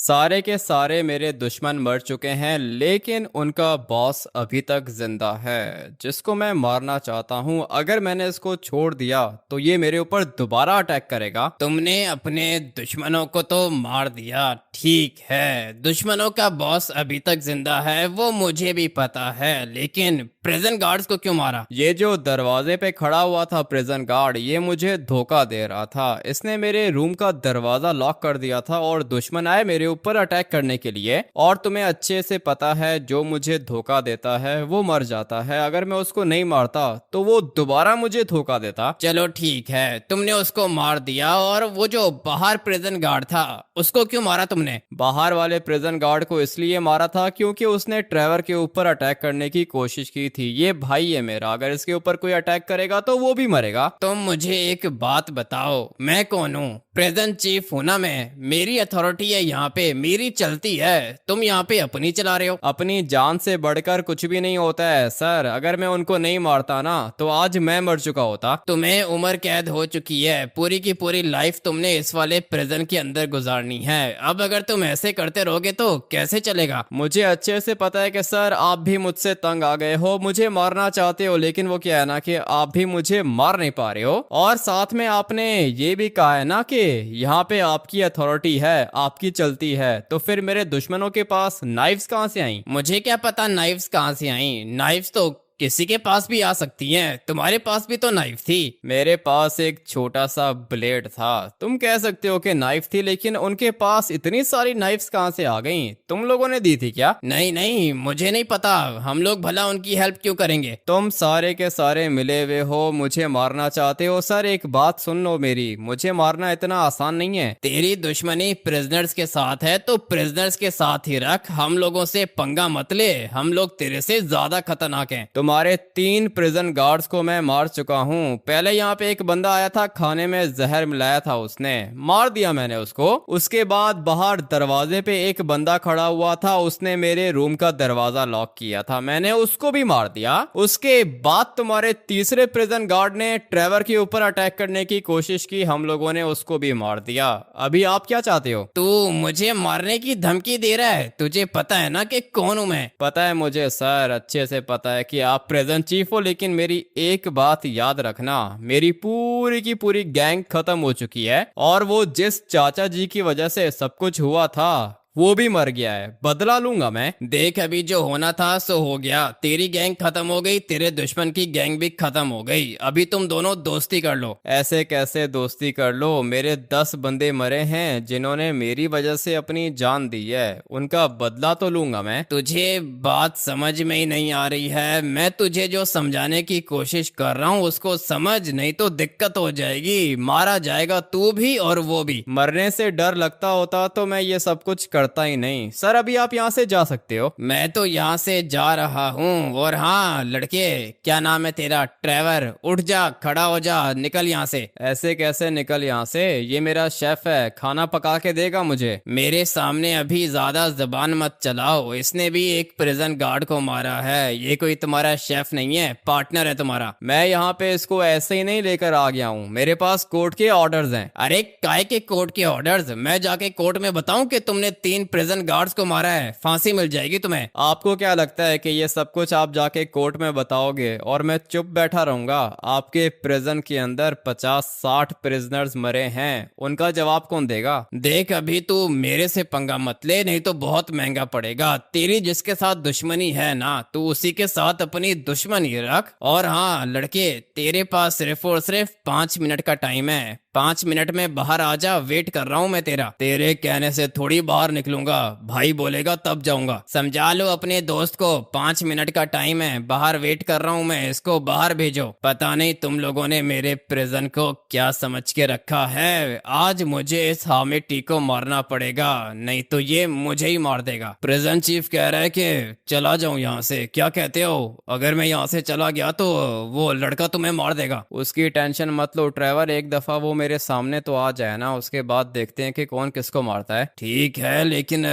सारे के सारे मेरे दुश्मन मर चुके हैं, लेकिन उनका बॉस अभी तक जिंदा है, जिसको मैं मारना चाहता हूँ। अगर मैंने इसको छोड़ दिया तो ये मेरे ऊपर दोबारा अटैक करेगा। तुमने अपने दुश्मनों को तो मार दिया, ठीक है। दुश्मनों का बॉस अभी तक जिंदा है, वो मुझे भी पता है, लेकिन प्रिजन गार्ड्स को क्यों मारा? ये जो दरवाजे पे खड़ा हुआ था प्रिजन गार्ड, ये मुझे धोखा दे रहा था। इसने मेरे रूम का दरवाजा लॉक कर दिया था और दुश्मन आए मेरे ऊपर अटैक करने के लिए। और तुम्हें अच्छे से पता है, जो मुझे धोखा देता है वो मर जाता है। अगर मैं उसको नहीं मारता तो वो दोबारा मुझे धोखा देता। चलो ठीक है, तुमने उसको मार दिया, और वो जो बाहर प्रिजन गार्ड था उसको क्यों मारा तुमने? बाहर वाले प्रिजन गार्ड को इसलिए मारा था क्योंकि उसने ट्रेवर के ऊपर अटैक करने की कोशिश की थी। ये भाई है मेरा, अगर इसके ऊपर कोई अटैक करेगा तो वो भी मरेगा। तुम मुझे एक बात बताओ, मैं कौन हूँ? प्रेजेंट चीफ हूँ ना मैं। मेरी अथॉरिटी है यहाँ पे, मेरी चलती है। तुम यहाँ पे अपनी चला रहे हो। अपनी जान से बढ़कर कुछ भी नहीं होता है सर। अगर मैं उनको नहीं मारता ना तो आज मैं मर चुका होता। तुम्हें उम्र कैद हो चुकी है, पूरी की पूरी लाइफ तुमने इस वाले प्रिजन के अंदर गुजारनी है। अब अगर तुम ऐसे करते रहोगे तो कैसे चलेगा? मुझे अच्छे से पता है कि सर आप भी मुझसे तंग आ गए हो, मुझे मारना चाहते हो, लेकिन वो क्या है ना कि आप भी मुझे मार नहीं पा रहे हो। और साथ में आपने ये भी कहा है ना कि यहाँ पे आपकी अथॉरिटी है, आपकी चलती है, तो फिर मेरे दुश्मनों के पास नाइफ्स कहाँ से आई? मुझे क्या पता नाइफ्स कहाँ से आई। नाइफ्स तो किसी के पास भी आ सकती हैं। तुम्हारे पास भी तो नाइफ थी। मेरे पास एक छोटा सा ब्लेड था। तुम कह सकते हो कि नाइफ थी, लेकिन उनके पास इतनी सारी नाइफ्स कहाँ से आ गईं? तुम लोगों ने दी थी क्या? नहीं नहीं, मुझे नहीं पता। हम लोग भला उनकी हेल्प क्यों करेंगे? तुम सारे के सारे मिले हुए हो, मुझे मारना चाहते हो। सर एक बात सुन लो मेरी, मुझे मारना इतना आसान नहीं है। तेरी दुश्मनी प्रिजनर्स के साथ है तो प्रिजनर्स के साथ ही रख, हम लोगों से पंगा मत ले। हम लोग तेरे से ज्यादा खतरनाक हैं। तुम्हारे 3 प्रिजन गार्ड्स को मैं मार चुका हूँ। पहले यहाँ पे एक बंदा आया था, खाने में जहर मिलाया था, उसने मार दिया मैंने उसको। उसके बाद बाहर दरवाजे पे एक बंदा खड़ा हुआ था, उसने मेरे रूम का दरवाजा लॉक किया था, मैंने उसको भी मार दिया। उसके बाद तुम्हारे तीसरे प्रिजन गार्ड ने ट्रेवर के ऊपर अटैक करने की कोशिश की, हम लोगों ने उसको भी मार दिया। अभी आप क्या चाहते हो? तू मुझे मारने की धमकी दे रहा है? तुझे पता है ना कि कौन हूं मैं? पता है मुझे सर, अच्छे से पता है कि आप प्रेजेंट चीफ हो, लेकिन मेरी एक बात याद रखना, मेरी पूरी की पूरी गैंग खत्म हो चुकी है। और वो जिस चाचा जी की वजह से सब कुछ हुआ था वो भी मर गया है। बदला लूंगा मैं। देख, अभी जो होना था सो हो गया। तेरी गैंग खत्म हो गई, तेरे दुश्मन की गैंग भी खत्म हो गई। अभी तुम दोनों दोस्ती कर लो। ऐसे कैसे दोस्ती कर लो? मेरे 10 बंदे मरे हैं जिन्होंने मेरी वजह से अपनी जान दी है, उनका बदला तो लूंगा मैं। तुझे बात समझ में ही नहीं आ रही है। मैं तुझे जो समझाने की कोशिश कर रहा हूँ उसको समझ, नहीं तो दिक्कत हो जाएगी। मारा जाएगा तू भी और वो भी। मरने से डर लगता होता तो मैं ये सब कुछ करता ही नहीं। सर अभी आप यहाँ से जा सकते हो। मैं तो यहाँ से जा रहा हूँ। और हाँ लड़के, क्या नाम है तेरा? ट्रेवर, उठ जा, खड़ा हो जा, निकल यहाँ से। ऐसे कैसे निकल यहाँ से? ये मेरा शेफ है, खाना पका के देगा मुझे। मेरे सामने अभी ज्यादा जबान मत चलाओ। इसने भी एक प्रिजन गार्ड को मारा है। ये कोई तुम्हारा शेफ नहीं है, पार्टनर है तुम्हारा। मैं यहाँ पे इसको ऐसे ही नहीं लेकर आ गया हूँ, मेरे पास कोर्ट के ऑर्डर्स हैं। अरे काय के कोर्ट के ऑर्डर्स? मैं जाके कोर्ट में बताऊं कि तुमने 3 प्रिजन गार्ड्स को मारा है? फांसी मिल जाएगी तुम्हें। आपको क्या लगता है कि ये सब कुछ आप जाके कोर्ट में बताओगे और मैं चुप बैठा रहूंगा? आपके प्रिजन के अंदर 50-60 प्रिजनर्स मरे हैं, उनका जवाब कौन देगा? देख, अभी तू मेरे से पंगा मत ले, नहीं तो बहुत महंगा पड़ेगा। तेरी जिसके साथ दुश्मनी है ना, तू उसी के साथ अपनी दुश्मनी रख। और हाँ लड़के, तेरे पास सिर्फ और सिर्फ 5 मिनट का टाइम है। 5 मिनट में बाहर आ जा, वेट कर रहा हूँ मैं तेरा। तेरे कहने से थोड़ी बाहर निकलूंगा, भाई बोलेगा तब जाऊंगा। समझा लो अपने दोस्त को, 5 मिनट का टाइम है, बाहर वेट कर रहा हूँ मैं, इसको बाहर भेजो। पता नहीं तुम लोगों ने मेरे प्रिजन को क्या समझ के रखा है। आज मुझे इस हामिटी को मारना पड़ेगा, नहीं तो ये मुझे ही मार देगा। प्रिजन चीफ कह रहा है कि चला जाऊं यहाँ से, क्या कहते हो? अगर मैं यहाँ से चला गया तो वो लड़का तुम्हें मार देगा। उसकी टेंशन मत लो ट्रेवर, एक दफा वो मेरे सामने तो आ जाए ना, उसके बाद देखते हैं कि कौन किसको मारता है। ठीक है, लेकिन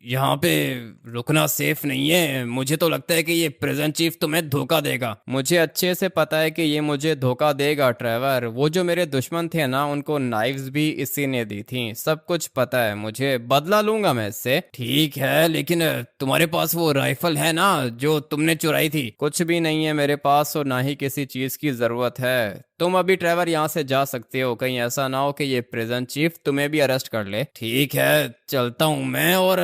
यहाँ पे रुकना सेफ नहीं है। मुझे तो लगता है कि ये प्रिजन चीफ तुम्हें धोखा देगा। मुझे अच्छे से पता है कि ये मुझे धोखा देगा ट्रेवर। वो जो मेरे दुश्मन थे ना, उनको नाइफ्स भी इसी ने दी थी। सब कुछ पता है मुझे, बदला लूंगा मैं इससे। ठीक है, लेकिन तुम्हारे पास वो राइफल है ना जो तुमने चुराई थी? कुछ भी नहीं है मेरे पास और ना ही किसी चीज की जरूरत है। तुम अभी ट्रेवर यहाँ से जा सकते हो, कहीं ऐसा ना हो कि ये प्रिजन चीफ तुम्हें भी अरेस्ट कर ले। ठीक है, चलता हूँ मैं। और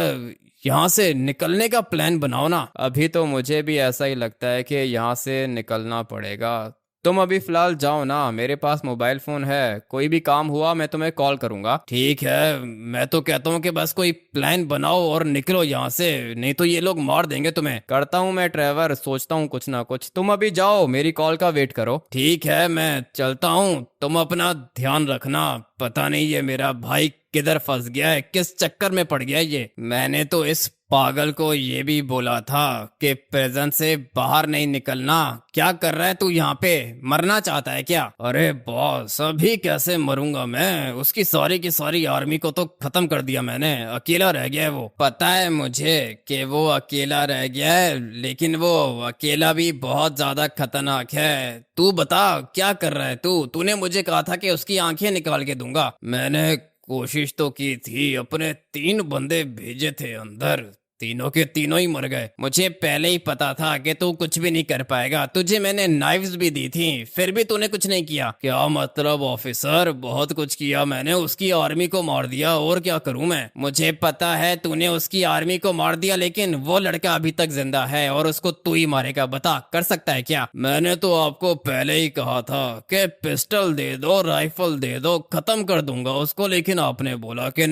यहाँ से निकलने का प्लान बनाओ ना। अभी तो मुझे भी ऐसा ही लगता है कि यहाँ से निकलना पड़ेगा। तुम अभी फिलहाल जाओ ना, मेरे पास मोबाइल फोन है, कोई भी काम हुआ मैं तुम्हें कॉल करूंगा। ठीक है, मैं तो कहता हूँ कि बस कोई प्लान बनाओ और निकलो यहाँ से, नहीं तो ये लोग मार देंगे तुम्हें। करता हूँ मैं ट्रेवर, सोचता हूँ कुछ ना कुछ। तुम अभी जाओ, मेरी कॉल का वेट करो। ठीक है, मैं चलता हूँ। तुम अपना ध्यान रखना। पता नहीं ये मेरा भाई किधर फंस गया है, किस चक्कर में पड़ गया है ये। मैंने तो इस पागल को ये भी बोला था कि प्रिजन से बाहर नहीं निकलना। क्या कर रहा है तू यहाँ पे? मरना चाहता है क्या? अरे बॉस, अभी कैसे मरूंगा मैं? उसकी सारी की सारी आर्मी को तो खत्म कर दिया मैंने। अकेला रह गया है वो। पता है मुझे कि वो अकेला रह गया है, लेकिन वो अकेला भी बहुत ज्यादा खतरनाक है। तू बता क्या कर रहा है तू? तूने मुझे कहा था कि उसकी आंखें निकाल के दूंगा। मैंने कोशिश तो की थी, अपने 3 बंदे भेजे थे अंदर, तीनों के तीनों ही मर गए। मुझे पहले ही पता था कि तू कुछ भी नहीं कर पाएगा। तुझे मैंने नाइफ्स भी दी थी, फिर भी तूने कुछ नहीं किया। क्या मतलब ऑफिसर? बहुत कुछ किया मैंने, उसकी आर्मी को मार दिया। और क्या करूं मैं? मुझे पता है तूने उसकी आर्मी को मार दिया, लेकिन वो लड़का अभी तक जिंदा है और उसको तू ही मारेगा। बता, कर सकता है क्या? मैंने तो आपको पहले ही कहा था कि पिस्टल दे दो, राइफल दे दो, खत्म कर दूंगा उसको, लेकिन आपने बोला कि